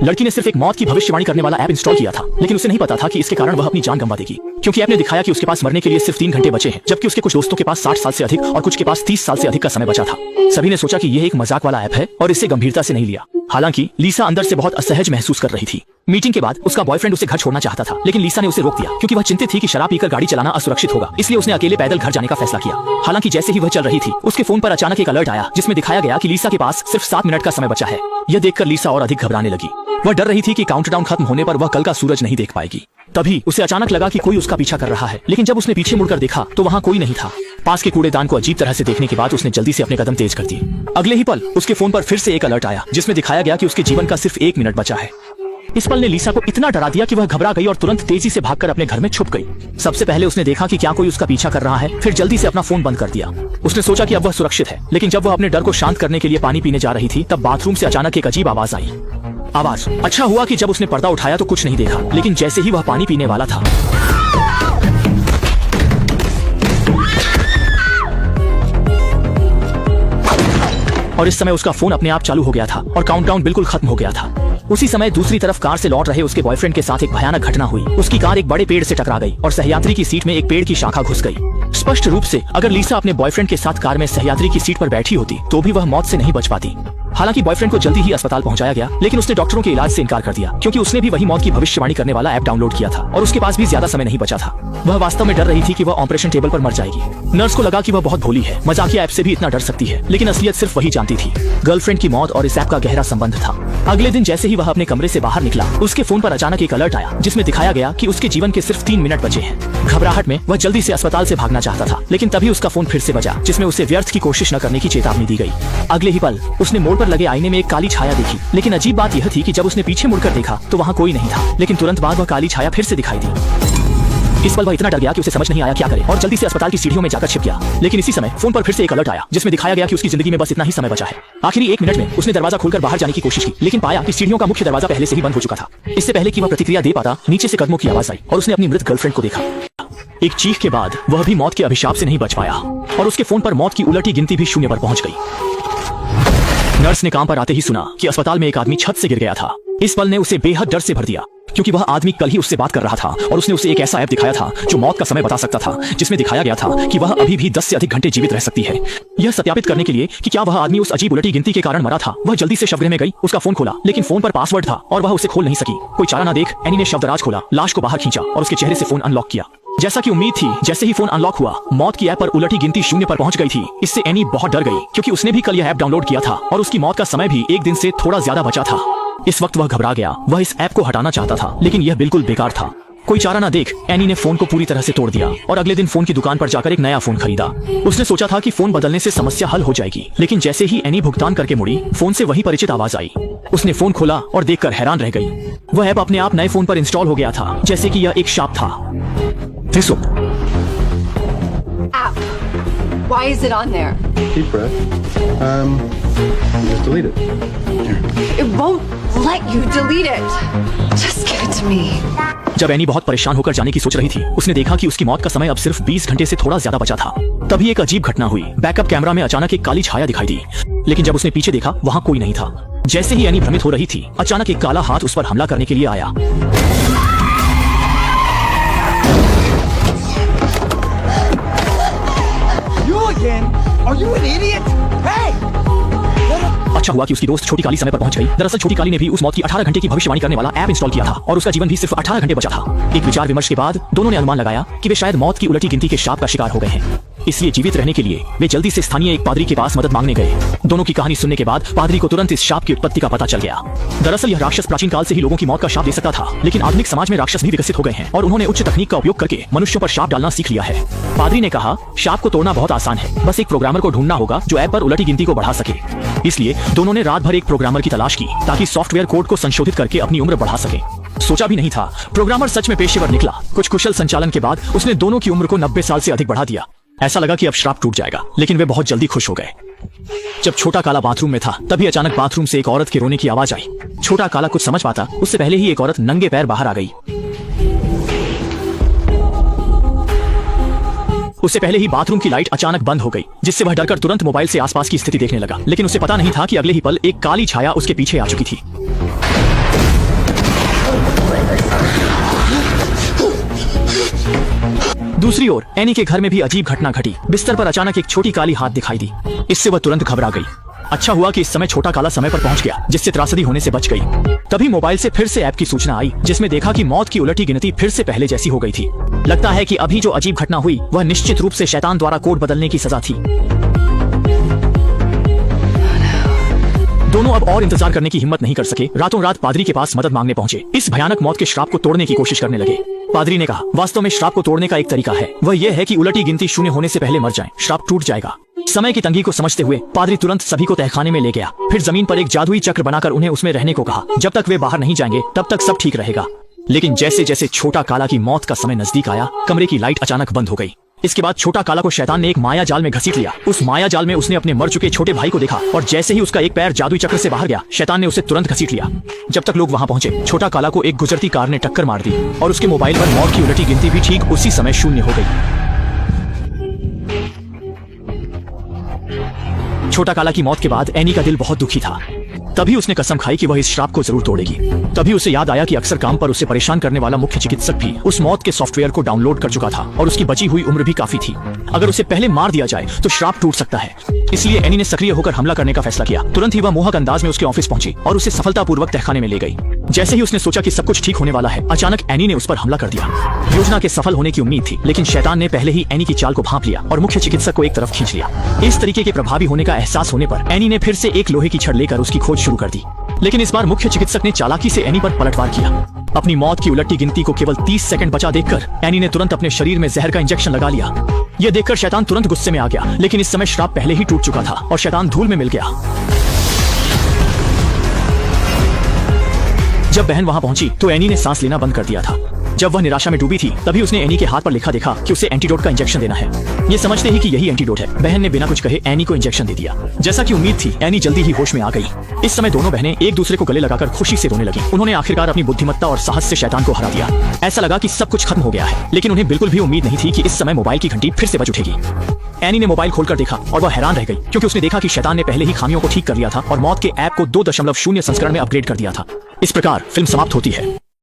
लड़की ने सिर्फ एक मौत की भविष्यवाणी करने वाला ऐप इंस्टॉल किया था, लेकिन उसे नहीं पता था कि इसके कारण वह अपनी जान गंवा देगी, क्योंकि ऐप ने दिखाया कि उसके पास मरने के लिए सिर्फ 3 घंटे बचे हैं, जबकि उसके कुछ दोस्तों के पास 60 साल से अधिक और कुछ के पास 30 साल से अधिक का समय बचा था। सभी ने सोचा कि यह एक मजाक वाला ऐप है और इसे गंभीरता से नहीं लिया। हालांकि लीसा अंदर से बहुत असहज महसूस कर रही थी। मीटिंग के बाद उसका बॉयफ्रेंड उसे घर छोड़ना चाहता था, लेकिन लीसा ने उसे रोक दिया क्योंकि वह चिंतित थी कि शराब पीकर गाड़ी चलाना असुरक्षित होगा, इसलिए उसने अकेले पैदल घर जाने का फैसला किया। हालांकि जैसे ही वह चल रही थी, उसके फोन पर अचानक एक अलर्ट आया जिसमें दिखाया गया कि लीसा के पास सिर्फ 7 मिनट का समय बचा है। यह देखकर लीसा और अधिक घबराने लगी। वह डर रही थी कि काउंटडाउन खत्म होने पर वह कल का सूरज नहीं देख पाएगी। तभी उसे अचानक लगा कि कोई उसका पीछा कर रहा है, लेकिन जब उसने पीछे मुड़कर देखा तो वहाँ कोई नहीं था। पास के कूड़ेदान को अजीब तरह से देखने के बाद उसने जल्दी से अपने कदम तेज कर दिए। अगले ही पल उसके फोन पर फिर से एक अलर्ट आया जिसमें दिखाया गया कि उसके जीवन का सिर्फ 1 मिनट बचा है। इस पल ने लीसा को इतना डरा दिया कि वह घबरा गई और तुरंत तेजी से भागकर अपने घर में छुप गई। सबसे पहले उसने देखा कि क्या कोई उसका पीछा कर रहा है, फिर जल्दी से अपना फोन बंद कर दिया। उसने सोचा कि अब वह सुरक्षित है, लेकिन जब वह अपने डर को शांत करने के लिए पानी पीने जा रही थी, तब बाथरूम से अचानक एक अजीब आवाज आई। अच्छा हुआ कि जब उसने पर्दा उठाया तो कुछ नहीं देखा, लेकिन जैसे ही वह पानी पीने वाला था, और इस समय उसका फोन अपने आप चालू हो गया था और काउंटडाउन बिल्कुल खत्म हो गया था। उसी समय दूसरी तरफ कार से लौट रहे उसके बॉयफ्रेंड के साथ एक भयानक घटना हुई। उसकी कार एक बड़े पेड़ से टकरा गई और सहयात्री की सीट में एक पेड़ की शाखा घुस गई। स्पष्ट रूप से अगर लीसा अपने बॉयफ्रेंड के साथ कार में सहयात्री की सीट पर बैठी होती तो भी वह मौत से नहीं बच पाती। हालांकि बॉयफ्रेंड को जल्दी ही अस्पताल पहुंचाया गया, लेकिन उसने डॉक्टरों के इलाज से इनकार कर दिया क्योंकि उसने भी वही मौत की भविष्यवाणी करने वाला ऐप डाउनलोड किया था और उसके पास भी ज्यादा समय नहीं बचा था। वह वास्तव में डर रही थी कि वह ऑपरेशन टेबल पर मर जाएगी। नर्स को लगा कि वह बहुत भोली है, मजाकिया ऐप से भी इतना डर सकती है, लेकिन असलियत सिर्फ वही जानती थी। गर्लफ्रेंड की मौत और इस ऐप का गहरा संबंध था। अगले दिन जैसे ही वह अपने कमरे से बाहर निकला, उसके फोन पर अचानक एक अलर्ट आया जिसमें दिखाया गया कि उसके जीवन के सिर्फ 3 मिनट बचे हैं। घबराहट में वह जल्दी से अस्पताल से भागना चाहता था, लेकिन तभी उसका फोन फिर से बजा जिसमें उसे व्यर्थ की कोशिश न करने की चेतावनी दी गई। अगले ही पल उसने मोड़ पर लगे आईने में एक काली छाया देखी, लेकिन अजीब बात यह थी कि जब उसने पीछे मुड़कर देखा तो वहाँ कोई नहीं था, लेकिन तुरंत बाद वह काली छाया फिर से दिखाई दी। इस पल वह इतना डर गया कि उसे समझ नहीं आया क्या करे और जल्दी से अस्पताल की सीढ़ियों में जाकर छिप गया। लेकिन इसी समय फोन पर फिर से एक अलर्ट आया जिसमें दिखाया गया कि उसकी जिंदगी में बस इतना ही समय बचा है। आखिरी 1 मिनट में उसने दरवाजा खोलकर बाहर जाने की कोशिश की, लेकिन पाया कि सीढ़ियों का मुख्य दरवाजा पहले से ही बंद हो चुका था। इससे पहले कि वह प्रतिक्रिया दे पाता, नीचे से कदमों की आवाज आई और उसने अपनी मृत गर्लफ्रेंड को देखा। एक चीख के बाद वह भी मौत के अभिशाप से नहीं बच पाया और उसके फोन पर मौत की उलटी गिनती भी 0 पर पहुंच गई। नर्स ने काम पर आते ही सुना कि अस्पताल में एक आदमी छत से गिर गया था। इस पल ने उसे बेहद डर से भर दिया क्योंकि वह आदमी कल ही उससे बात कर रहा था और उसने उसे एक ऐसा ऐप दिखाया था जो मौत का समय बता सकता था, जिसमें दिखाया गया था कि वह अभी भी 10 से अधिक घंटे जीवित रह सकती है। यह सत्यापित करने के लिए कि क्या वह आदमी उस अजीब उलटी गिनती के कारण मरा था, वह जल्दी से शवगृह में गई। उसका फोन खोला, लेकिन फोन पर पासवर्ड था और वह उसे खोल नहीं सकी। कोई चारा न देख एनी ने शवदराज खोला, लाश को बाहर खींचा और उसके चेहरे से फोन अनलॉक किया। जैसा कि उम्मीद थी, जैसे ही फोन अनलॉक हुआ, मौत की ऐप पर उलटी गिनती 0 पर पहुंच गई थी। इससे एनी बहुत डर गई क्योंकि उसने भी कल यह ऐप डाउनलोड किया था और उसकी मौत का समय भी 1 दिन से थोड़ा ज्यादा बचा था। इस वक्त वह घबरा गया। वह इस ऐप को हटाना चाहता था, लेकिन यह बिल्कुल बेकार था। कोई चारा ना देख एनी ने फोन को पूरी तरह से तोड़ दिया और अगले दिन फोन की दुकान पर जाकर एक नया फोन खरीदा। उसने सोचा था कि फोन बदलने से समस्या हल हो जाएगी, लेकिन जैसे ही एनी भुगतान करके मुड़ी, फोन से वही परिचित आवाज आई। उसने फोन खोला और देखकर हैरान रह गई। वह ऐप अपने आप नए फोन पर इंस्टॉल हो गया था, जैसे कि यह एक शाप था। Why is it on there? Deep breath. Just delete it. It won't let you delete it. Just give it to me. जब एनी बहुत परेशान होकर जाने की सोच रही थी, उसने देखा कि उसकी मौत का समय अब सिर्फ 20 घंटे से थोड़ा ज्यादा बचा था। तभी एक अजीब घटना हुई। बैकअप कैमरा में अचानक एक काली छाया दिखाई दी, लेकिन जब उसने पीछे देखा वहाँ कोई नहीं था। जैसे ही एनी भ्रमित हो रही थी, अचानक एक काला हाथ उस पर हमला करने के लिए आया। Are you an idiot? Hey! अच्छा हुआ कि उसकी दोस्त छोटी काली समय पर पहुंच गई। दरअसल छोटी काली ने भी उस मौत की 18 घंटे की भविष्यवाणी करने वाला ऐप इंस्टॉल किया था और उसका जीवन भी सिर्फ 18 घंटे बचा था। एक विचार विमर्श के बाद दोनों ने अनुमान लगाया कि वे शायद मौत की उलटी गिनती के शाप का शिकार हो गए हैं। इसलिए जीवित रहने के लिए वे जल्दी से स्थानीय एक पादरी के पास मदद मांगने गए। दोनों की कहानी सुनने के बाद पादरी को तुरंत इस शाप की उत्पत्ति का पता चल गया। दरअसल यह राक्षस प्राचीन काल से ही लोगों की मौत का शाप दे सकता था, लेकिन आधुनिक समाज में राक्षस भी विकसित हो गए हैं और उन्होंने उच्च तकनीक का उपयोग करके मनुष्यों पर शाप डालना सीख लिया है। पादरी ने कहा, शाप को तोड़ना बहुत आसान है, बस एक प्रोग्रामर को ढूंढना होगा जो ऐप पर उलटी गिनती को बढ़ा सके। इसलिए दोनों ने रात भर एक प्रोग्रामर की तलाश की ताकि सॉफ्टवेयर कोड को संशोधित करके अपनी उम्र बढ़ा सके। सोचा भी नहीं था, प्रोग्रामर सच में पेशेवर निकला। कुछ कुशल संचालन के बाद उसने दोनों की उम्र को 90 साल से अधिक बढ़ा दिया। ऐसा लगा कि अब श्राप टूट जाएगा, लेकिन वे बहुत जल्दी खुश हो गए। जब छोटा काला बाथरूम में था, तभी अचानक बाथरूम से एक औरत के रोने की आवाज आई। छोटा काला कुछ समझ पाता उससे पहले ही एक औरत नंगे पैर बाहर आ गई। उससे पहले ही बाथरूम की लाइट अचानक बंद हो गई, जिससे वह डरकर तुरंत मोबाइल से आसपास की स्थिति देखने लगा, लेकिन उसे पता नहीं था कि अगले ही पल एक काली छाया उसके पीछे आ चुकी थी। दूसरी ओर एनी के घर में भी अजीब घटना घटी। बिस्तर पर अचानक एक छोटी काली हाथ दिखाई दी। इससे वह तुरंत घबरा गई। अच्छा हुआ कि इस समय छोटा काला समय पर पहुंच गया, जिससे त्रासदी होने से बच गई। तभी मोबाइल से फिर से ऐप की सूचना आई, जिसमें देखा कि मौत की उलटी गिनती फिर से पहले जैसी हो गई थी। लगता है कि अभी जो अजीब घटना हुई वह निश्चित रूप से शैतान द्वारा कोड बदलने की सजा थी। दोनों अब और इंतजार करने की हिम्मत नहीं कर सके। रातों रात पादरी के पास मदद मांगने पहुंचे। इस भयानक मौत के श्राप को तोड़ने की कोशिश करने लगे। पादरी ने कहा, वास्तव में श्राप को तोड़ने का एक तरीका है, वह यह है कि उलटी गिनती शून्य होने से पहले मर जाएं, श्राप टूट जाएगा। समय की तंगी को समझते हुए पादरी तुरंत सभी को तहखाने में ले गया। फिर जमीन पर एक जादुई चक्र बनाकर उन्हें उसमें रहने को कहा। जब तक वे बाहर नहीं जाएंगे तब तक सब ठीक रहेगा। लेकिन जैसे जैसे छोटा काला की मौत का समय नजदीक आया, कमरे की लाइट अचानक बंद हो गई। इसके बाद छोटा काला को शैतान ने एक माया जाल में घसीट लिया। उस माया जाल में उसने अपने मर चुके छोटे भाई को देखा और जैसे ही उसका एक पैर जादुई चक्र से बाहर गया, शैतान ने उसे तुरंत घसीट लिया। जब तक लोग वहां पहुंचे, छोटा काला को एक गुजरती कार ने टक्कर मार दी और उसके मोबाइल पर मौत की उलटी गिनती भी ठीक उसी समय शून्य हो गई। छोटा काला की मौत के बाद एनी का दिल बहुत दुखी था। तभी उसने कसम खाई कि वह इस श्राप को जरूर तोड़ेगी। तभी उसे याद आया कि अक्सर काम पर उसे परेशान करने वाला मुख्य चिकित्सक भी उस मौत के सॉफ्टवेयर को डाउनलोड कर चुका था और उसकी बची हुई उम्र भी काफी थी। अगर उसे पहले मार दिया जाए तो श्राप टूट सकता है। इसलिए एनी ने सक्रिय होकर हमला करने का फैसला किया। तुरंत ही वह मोहक अंदाज में उसके ऑफिस पहुंची और उसे सफलतापूर्वक तहखाने में ले गई। जैसे ही उसने सोचा कि सब कुछ ठीक होने वाला है, अचानक एनी ने उस पर हमला कर दिया। योजना के सफल होने की उम्मीद थी, लेकिन शैतान ने पहले ही एनी की चाल को भांप लिया और मुख्य चिकित्सक को एक तरफ खींच लिया। इस तरीके के प्रभावी होने का एहसास होने पर एनी ने फिर से एक लोहे की छड़ लेकर उसकी खोज शुरू कर दी। लेकिन इस बार मुख्य चिकित्सक ने चालाकी से एनी पर पलटवार किया। अपनी मौत की उलटी गिनती को केवल 30 सेकंड बचा देखकर एनी ने तुरंत अपने शरीर में जहर का इंजेक्शन लगा लिया। यह देखकर शैतान तुरंत गुस्से में आ गया, लेकिन इस समय श्राप पहले ही टूट चुका था और शैतान धूल में मिल गया। जब बहन वहां पहुंची तो एनी ने सांस लेना बंद कर दिया था। जब वह निराशा में डूबी थी, तभी उसने एनी के हाथ पर लिखा देखा कि उसे एंटीडोट का इंजेक्शन देना है। ये समझते ही कि यही एंटीडोट है, बहन ने बिना कुछ कहे एनी को इंजेक्शन दे दिया। जैसा कि उम्मीद थी, एनी जल्दी ही होश में आ गई। इस समय दोनों बहनें एक दूसरे को गले लगाकर खुशी से रोने लगी। उन्होंने आखिरकार अपनी बुद्धिमत्ता और साहस से शैतान को हरा दिया। ऐसा लगा कि सब कुछ खत्म हो गया है, लेकिन उन्हें बिल्कुल भी उम्मीद नहीं थी कि इस समय मोबाइल की घंटी फिर से बज उठेगी। एनी ने मोबाइल खोलकर देखा और वह हैरान रह गई, क्योंकि उसने देखा कि शैतान ने पहले ही खामियों को ठीक कर लिया था और मौत के ऐप को 2.0 संस्करण में अपग्रेड कर दिया था। इस प्रकार फिल्म समाप्त होती है।